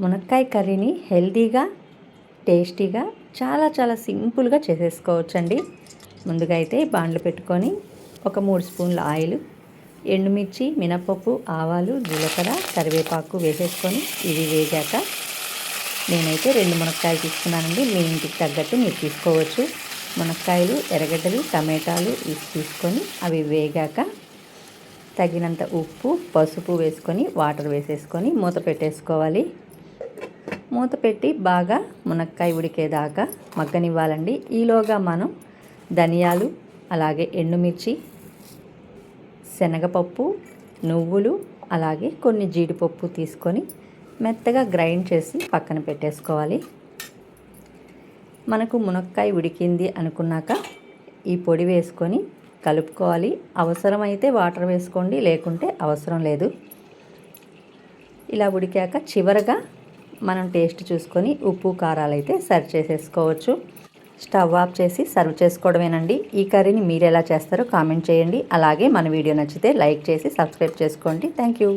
మునక్కాయ కర్రీని హెల్తీగా టేస్టీగా చాలా సింపుల్గా చేసేసుకోవచ్చండి. ముందుగా అయితే బాండ్లు పెట్టుకొని ఒక 3 స్పూన్ల ఆయిల్, ఎండుమిర్చి, మినపప్పు, ఆవాలు, జీలకర్ర, కరివేపాకు వేసేసుకొని ఇవి వేగాక నేనైతే 2 మునక్కాయలు తీసుకున్నానండి. మీ ఇంటికి తగ్గట్టు మీరు తీసుకోవచ్చు. మునక్కాయలు, ఎర్రగడ్డలు, టమాటాలు తీసుకొని అవి వేగాక తగినంత ఉప్పు, పసుపు వేసుకొని వాటర్ వేసేసుకొని మూత పెట్టేసుకోవాలి. మూత పెట్టి బాగా మునక్కాయ ఉడికేదాకా మగ్గనివ్వాలండి. ఈలోగా మనం ధనియాలు, అలాగే ఎండుమిర్చి, శనగపప్పు, నువ్వులు, అలాగే కొన్ని జీడిపప్పు తీసుకొని మెత్తగా గ్రైండ్ చేసి పక్కన పెట్టేసుకోవాలి. మనకు మునక్కాయ ఉడికింది అనుకున్నాక ఈ పొడి వేసుకొని కలుపుకోవాలి. అవసరమైతే వాటర్ వేసుకోండి, లేకుంటే అవసరం లేదు. ఇలా ఉడికాక చివరగా మనం టేస్ట్ చూసుకొని ఉప్పు కారాలు అయితే సర్వ్ చేసేసుకోవచ్చు. స్టవ్ ఆఫ్ చేసి సర్వ్ చేసుకోవడమేనండి. ఈ కర్రీని మీరు ఎలా చేస్తారో కామెంట్ చేయండి. అలాగే మన వీడియో నచ్చితే లైక్ చేసి సబ్స్క్రైబ్ చేసుకోండి. Thank you.